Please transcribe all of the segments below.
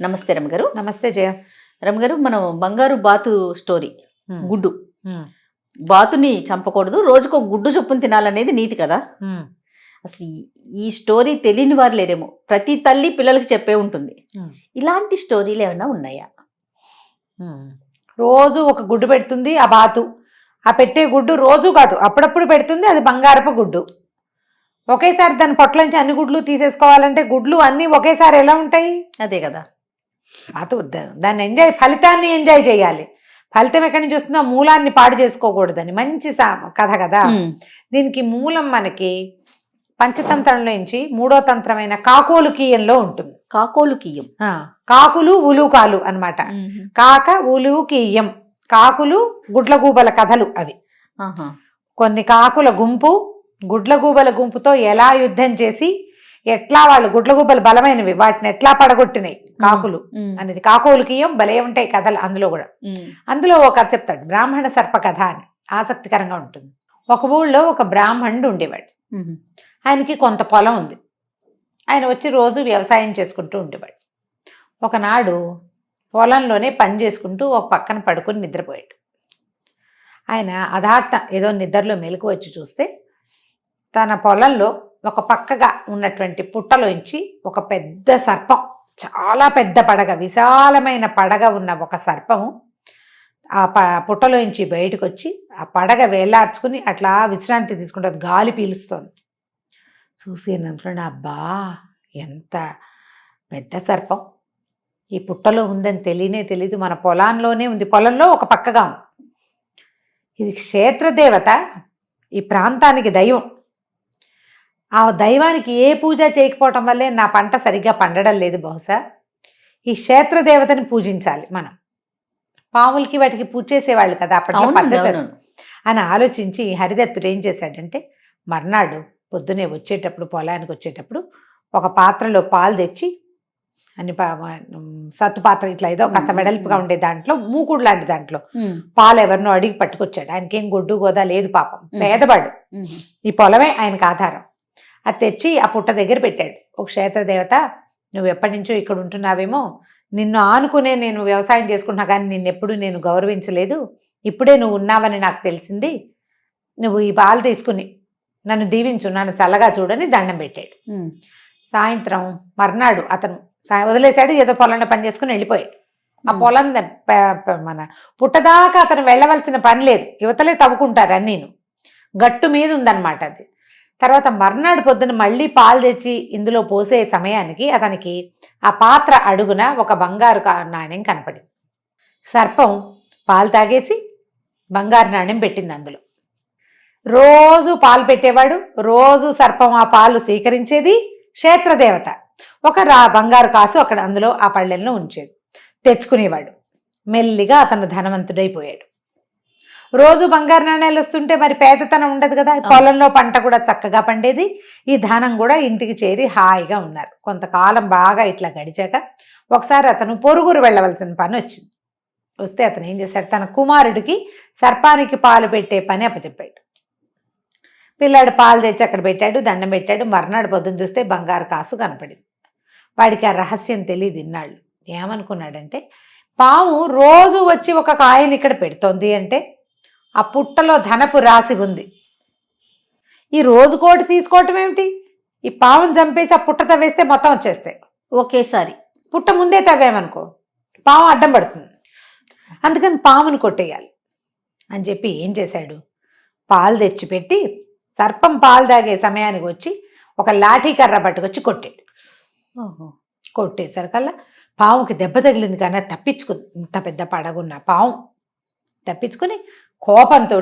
నమస్తే రమగారు. నమస్తే జయ. రమగారు, మనం బంగారు బాతు స్టోరీ, గుడ్డు ఉమ్, బాతుని చంపకూడదు, రోజుకు ఒక గుడ్డు చొప్పున తినాలనేది నీతి కదా. ఉమ్, అసలు ఈ స్టోరీ తెలియని వారు లేరేమో, ప్రతి తల్లి పిల్లలకి చెప్పే ఉంటుంది. ఉమ్, ఇలాంటి స్టోరీలు ఏమైనా ఉన్నాయా? ఉమ్. రోజు ఒక గుడ్డు పెడుతుంది ఆ బాతు. ఆ పెట్టే గుడ్డు రోజు కాదు, అప్పుడప్పుడు పెడుతుంది. అది బంగారపు గుడ్డు. ఒకేసారి దాని పొట్లోంచి అన్ని గుడ్లు తీసేసుకోవాలంటే గుడ్లు అన్నీ ఒకేసారి ఎలా ఉంటాయి? అదే కదా. బాతు దాన్ని ఫలితాన్ని ఎంజాయ్ చేయాలి. ఫలితం ఎక్కడి నుంచి వస్తుందో మూలాన్ని పాడు చేసుకోకూడదని మంచి కథ కదా. దీనికి మూలం మనకి పంచతంత్రంలోంచి మూడో తంత్రమైన కాకోలుకీయంలో ఉంటుంది. కాకోలుకీయం, కాకులు ఉలూకాలు అన్నమాట. కాక ఉలూకీయం, కాకులు గుడ్లగూబల కథలు అవి. కొన్ని కాకుల గుంపు గుడ్లగూబల గుంపుతో ఎలా యుద్ధం చేసి ఎట్లా వాళ్ళు గుడ్లగూబలు బలమైనవి, వాటిని ఎట్లా పడగొట్టినాయి కాకులు అనేది కాకోలుకీయం. భలే ఉంటాయి కథలు అందులో కూడా. అందులో ఒక కథ చెప్తాడు, బ్రాహ్మణ సర్ప కథ అని. ఆసక్తికరంగా ఉంటుంది. ఒక ఊళ్ళో ఒక బ్రాహ్మణుడు ఉండేవాడు. ఆయనకి కొంత పొలం ఉంది. ఆయన వచ్చి రోజు వ్యవసాయం చేసుకుంటూ ఉండేవాడు. ఒకనాడు పొలంలోనే పని చేసుకుంటూ ఒక పక్కన పడుకొని నిద్రపోయాడు. ఆయన అదాట ఏదో నిద్రలో మెలకు వచ్చి చూస్తే తన పొలంలో ఒక పక్కగా ఉన్నటువంటి పుట్టలోంచి ఒక పెద్ద సర్పం, చాలా పెద్ద పడగ, విశాలమైన పడగ ఉన్న ఒక సర్పము ఆ పుట్టలోంచి బయటకు వచ్చి ఆ పడగ వేలార్చుకుని అట్లా విశ్రాంతి తీసుకుంటుంది, గాలి పీలుస్తోంది. చూసి అనుకున్నాడు, అబ్బా ఎంత పెద్ద సర్పం, ఈ పుట్టలో ఉందని తెలీదు, మన పొలంలోనే ఉంది, పొలంలో ఒక పక్కగా ఉంది. ఇది క్షేత్రదేవత, ఈ ప్రాంతానికి దైవం. ఆ దైవానికి ఏ పూజ చేయకపోవటం వల్లే నా పంట సరిగ్గా పండడం లేదు. బహుశా ఈ క్షేత్రదేవతని పూజించాలి మనం. పాములకి వాటికి పూజ చేసేవాళ్ళు కదా అప్పట్లో పద్ధతి అని ఆలోచించి హరిదత్తుడు ఏం చేశాడంటే, మర్నాడు పొద్దునే వచ్చేటప్పుడు, పొలానికి వచ్చేటప్పుడు ఒక పాత్రలో పాలు తెచ్చి, అని సత్తు పాత్ర ఇట్లా ఏదో కాస్త వెడల్పుగా ఉండే దాంట్లో, మూకుడు లాంటి దాంట్లో పాలు ఎవరినో అడిగి పట్టుకొచ్చాడు. ఆయనకేం గొడ్డు గోదా లేదు పాపం, పేదవాడు. ఈ పొలమే ఆయనకు ఆధారం. అది తెచ్చి ఆ పుట్ట దగ్గర పెట్టాడు. ఒక క్షేత్రదేవత, నువ్వు ఎప్పటి నుంచో ఇక్కడ ఉంటున్నావేమో, నిన్ను ఆనుకునే నేను వ్యవసాయం చేసుకుంటున్నా, కానీ నిన్నెప్పుడు నేను గౌరవించలేదు, ఇప్పుడే నువ్వు ఉన్నావని నాకు తెలిసింది, నువ్వు ఈ పాలు తీసుకుని నన్ను దీవించు, నన్ను చల్లగా చూడని దండం పెట్టాడు. సాయంత్రం మర్నాడు అతను వదిలేశాడు, ఏదో పొలంలో పని చేసుకుని వెళ్ళిపోయాడు. ఆ పొలం మన పుట్టదాకా అతను వెళ్ళవలసిన పని లేదు, యువతలే తవ్వుకుంటారు అన్నీను, గట్టు మీద ఉందన్నమాట అది. తర్వాత మర్నాడు పొద్దున మళ్ళీ పాలు తెచ్చి ఇందులో పోసే సమయానికి అతనికి ఆ పాత్ర అడుగున ఒక బంగారు నాణ్యం కనపడింది. సర్పం పాలు తాగేసి బంగారు నాణ్యం పెట్టింది అందులో. రోజు పాలు పెట్టేవాడు, రోజు సర్పం ఆ పాలు స్వీకరించేది. క్షేత్రదేవత ఒక బంగారు కాసు అక్కడ అందులో ఆ పళ్ళెల్లో ఉంచేది, తెచ్చుకునేవాడు. మెల్లిగా అతను ధనవంతుడైపోయాడు. రోజు బంగారు నాణ్యాలు వస్తుంటే మరి పేదతనం ఉండదు కదా. పొలంలో పంట కూడా చక్కగా పండేది, ఈ ధనం కూడా ఇంటికి చేరి హాయిగా ఉన్నారు. కొంతకాలం బాగా ఇట్లా గడిచాక ఒకసారి అతను పొరుగురు వెళ్ళవలసిన పని వచ్చింది. వస్తే అతను ఏం చేశాడు, తన కుమారుడికి సర్పానికి పాలు పెట్టే పని అప్పచెప్పాడు. పిల్లాడు పాలు తెచ్చి అక్కడ పెట్టాడు, దండం పెట్టాడు. మర్నాడు పొద్దున్న చూస్తే బంగారు కాసు కనపడింది. వాడికి ఆ రహస్యం తెలియదు ఇన్నాళ్ళు. ఏమనుకున్నాడంటే, పాము రోజు వచ్చి ఒక కాయని ఇక్కడ పెడుతోంది అంటే ఆ పుట్టలో ధనపు రాసి ఉంది. ఈ రోజు కోటి తీసుకోవటం ఏమిటి, ఈ పాముని చంపేసి ఆ పుట్ట తవ్వేస్తే మొత్తం వచ్చేస్తాయి ఒకేసారి. పుట్ట ముందే తవ్వేమనుకో పాము అడ్డం పడుతుంది, అందుకని పాముని కొట్టేయాలి అని చెప్పి ఏం చేశాడు, పాలు తెచ్చిపెట్టి సర్పం పాలు తాగే సమయానికి వచ్చి ఒక లాఠీ కర్ర పట్టుకొచ్చి కొట్టాడు. కొట్టేసరికల్లా పాముకి దెబ్బ తగిలింది, కానీ తప్పించుకుంది. ఇంత పెద్ద పడగున్న పాము తప్పించుకుని కోపంతో,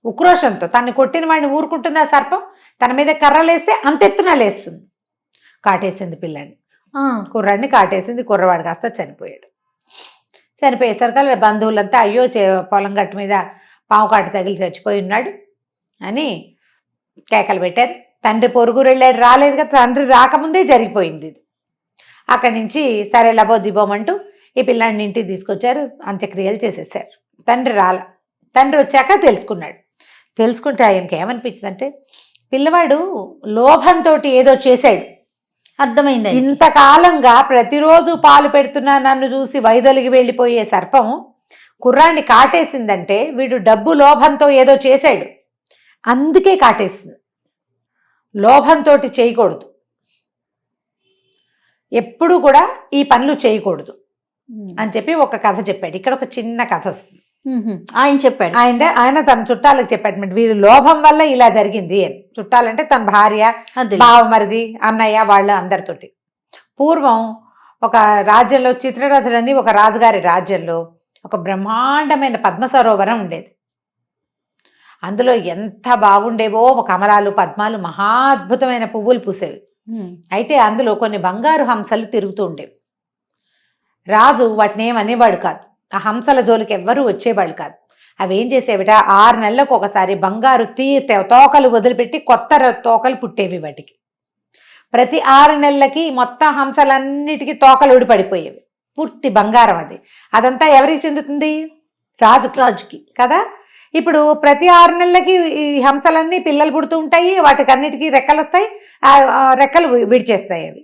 ఉక్రోషంతో, తన్ని కొట్టిన వాడిని ఊరుకుంటుంది ఆ సర్పం, తన మీద కర్రలేస్తే అంతెత్తున లేస్తుంది. కాటేసింది పిల్లాడిని, కుర్రాడిని కాటేసింది. కుర్రవాడు కాస్త చనిపోయాడు. చనిపోయేసరికల్లా బంధువులంతా, అయ్యో పొలం గట్టు మీద పాము కాటు తగిలి చచ్చిపోయి ఉన్నాడు అని కేకలు పెట్టారు. తండ్రి పొరుగురు వెళ్ళాడు, రాలేదు కదా. తండ్రి రాకముందే జరిగిపోయింది ఇది. అక్కడి నుంచి సరే లబోదిబోమంటూ ఈ పిల్లాడిని ఇంటికి తీసుకొచ్చారు, అంత్యక్రియలు చేసేసారు. తండ్రి తండ్రి వచ్చాక తెలుసుకున్నాడు. తెలుసుకుంటే ఆయనకి ఏమనిపించిందంటే, పిల్లవాడు లోభంతో ఏదో చేశాడు, అర్థమైంది ఆయనకి. ఇంతకాలంగా ప్రతిరోజు పాలు పెడుతున్నా నన్ను చూసి వైదొలిగి వెళ్ళిపోయే సర్పం కుర్రాన్ని కాటేసిందంటే వీడు డబ్బు లోభంతో ఏదో చేశాడు, అందుకే కాటేసింది. లోభంతో చేయకూడదు, ఎప్పుడు కూడా ఈ పనులు చేయకూడదు అని చెప్పి ఒక కథ చెప్పాడు. ఇక్కడ ఒక చిన్న కథ వస్తుంది. ఆయన చెప్పాడు, ఆయన తన చుట్టాలకు చెప్పాడు, వీరు లోభం వల్ల ఇలా జరిగింది అని. చుట్టాలంటే తన భార్య, బావమరిది, అన్నయ్య, వాళ్ళు అందరితోటి. పూర్వం ఒక రాజ్యంలో, చిత్రరథుడని ఒక రాజుగారి రాజ్యంలో ఒక బ్రహ్మాండమైన పద్మ సరోవరం ఉండేది. అందులో ఎంత బాగుండేవో కమలాలు, పద్మాలు, మహా అద్భుతమైన పువ్వులు పూసేవి. అయితే అందులో కొన్ని బంగారు హంసలు తిరుగుతూ ఉండేవి. రాజు వాటిని ఏమనేవాడు కాదు, ఆ హంసల జోలికి ఎవ్వరూ వచ్చేవాళ్ళు కాదు. అవి ఏం చేసేవిట, 6 నెలలకు ఒకసారి బంగారు తోకలు వదిలిపెట్టి కొత్త తోకలు పుట్టేవి వాటికి. ప్రతి 6 నెలలకి మొత్తం హంసలన్నిటికీ తోకలు ఊడిపడిపోయేవి. పూర్తి బంగారం అది. అదంతా ఎవరికి చెందుతుంది? రాజుకి కదా. ఇప్పుడు ప్రతి 6 నెలలకి ఈ హంసలన్నీ పిల్లలు పుడుతూ ఉంటాయి, వాటికి అన్నిటికీ రెక్కలు వస్తాయి, రెక్కలు విడిచేస్తాయి అవి.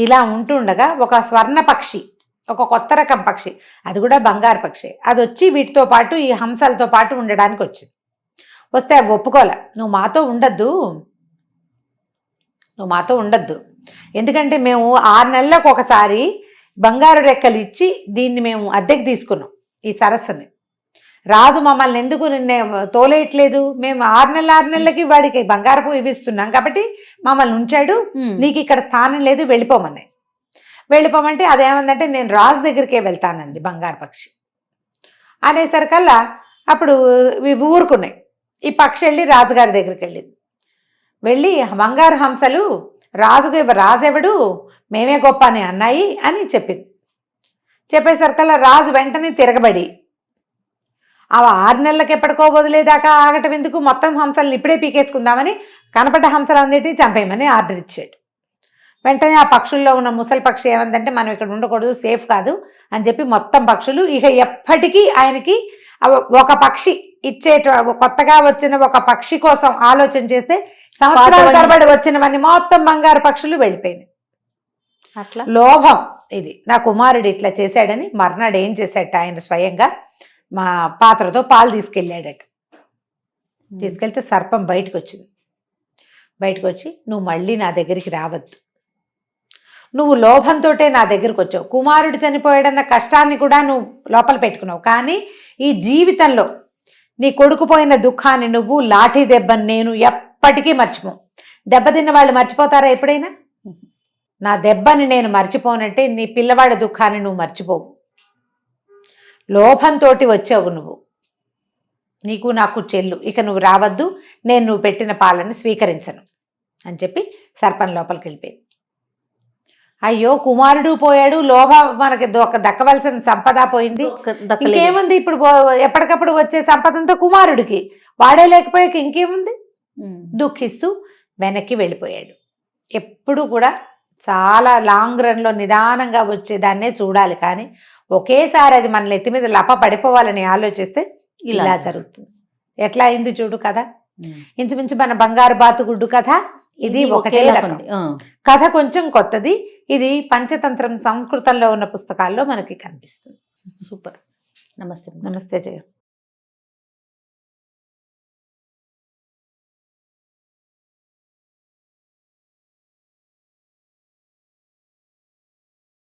ఇలా ఉంటుండగా ఒక స్వర్ణ పక్షి, ఒక కొత్త రకం పక్షి, అది కూడా బంగారు పక్షి, అది వచ్చి వీటితో పాటు ఈ హంసలతో పాటు ఉండడానికి వచ్చింది. వస్తే అవి ఒప్పుకోలే, నువ్వు మాతో ఉండద్దు, ఎందుకంటే మేము 6 నెలలకు ఒకసారి బంగారు రెక్కలు ఇచ్చి దీన్ని మేము అద్దెకి తీసుకున్నాం ఈ సరస్సుని. రాజు మమ్మల్ని ఎందుకు తోలేయట్లేదు, మేము 6 నెలలకి వాడికి బంగారపు ఇవిస్తున్నాం కాబట్టి మమ్మల్ని ఉంచాడు, నీకు ఇక్కడ స్థానం లేదు, వెళ్ళిపోమంటే అదేమందంటే నేను రాజు దగ్గరికే వెళ్తానంది బంగారు పక్షి అనేసరికల్లా. అప్పుడు ఇవి ఊరుకున్నాయి. ఈ పక్షి వెళ్ళి రాజుగారి దగ్గరికి వెళ్ళి బంగారు హంసలు రాజెవడు, మేమే గొప్ప అని అన్నాయి అని చెప్పింది. చెప్పేసరికల్లా రాజు వెంటనే తిరగబడి ఆ 6 నెలలకు ఎప్పటికో వదిలేదాకా ఆగటం ఎందుకు, మొత్తం హంసలను ఇప్పుడే పీకేసుకుందామని కనపడ్డ హంసలన్నిటినీ చంపేయమని ఆర్డర్ ఇచ్చాడు. వెంటనే ఆ పక్షుల్లో ఉన్న ముసలి పక్షి ఏమందంటే మనం ఇక్కడ ఉండకూడదు, సేఫ్ కాదు అని చెప్పి మొత్తం పక్షులు ఇక ఎప్పటికీ ఆయనకి ఒక పక్షి కొత్తగా వచ్చిన ఒక పక్షి కోసం ఆలోచన చేస్తే సంవత్సరాల తరబడి వచ్చినవన్నీ మొత్తం బంగారు పక్షులు వెళ్ళిపోయినాయి. అట్లా లోభం ఇది. నా కుమారుడు ఇట్లా చేశాడని మర్నాడు ఏం చేశాడట, ఆయన స్వయంగా మా పాత్రతో పాలు తీసుకెళ్తే సర్పం బయటకు వచ్చి నువ్వు మళ్ళీ నా దగ్గరికి రావద్దు, నువ్వు లోభంతోటే నా దగ్గరికి వచ్చావు, కుమారుడు చనిపోయాడన్న కష్టాన్ని కూడా నువ్వు లోపల పెట్టుకున్నావు, కానీ ఈ జీవితంలో నీ కొడుకు పోయిన దుఃఖాన్ని నువ్వు, లాఠీ దెబ్బని నేను ఎప్పటికీ మర్చిపో. దెబ్బతిన్న వాళ్ళు మర్చిపోతారా ఎప్పుడైనా? నా దెబ్బని నేను మర్చిపోనంటే నీ పిల్లవాడి దుఃఖాన్ని నువ్వు మర్చిపోవు. లోభంతో వచ్చావు నువ్వు, నీకు నాకు చెల్లు, ఇక నువ్వు రావద్దు, నేను నువ్వు పెట్టిన పాలని స్వీకరించను అని చెప్పి సర్పం లోపలికి వెళ్ళిపోయింది. అయ్యో కుమారుడు పోయాడు, లోభ మనకి దక్కవలసిన సంపద పోయింది, ఇంకేముంది ఇప్పుడు ఎప్పటికప్పుడు వచ్చే సంపదంతా కుమారుడికి, వాడే లేకపోయాక ఇంకేముంది, దుఃఖిస్తూ వెనక్కి వెళ్ళిపోయాడు. ఎప్పుడు కూడా చాలా లాంగ్ రన్లో నిదానంగా వచ్చేదాన్నే చూడాలి, కానీ ఒకేసారి అది మన నెత్తి మీద లప పడిపోవాలని ఆలోచిస్తే ఇలా జరుగుతుంది. ఎట్లా అయింది చూడు కదా. ఇంచుమించు మన బంగారు బాతుగుడ్డు కథ ఇది ఒకటే రకం కథ, కొంచెం కొత్తది. ఇది పంచతంత్రం సంస్కృతంలో ఉన్న పుస్తకాల్లో మనకి కనిపిస్తుంది. సూపర్. నమస్తే. నమస్తే జయ.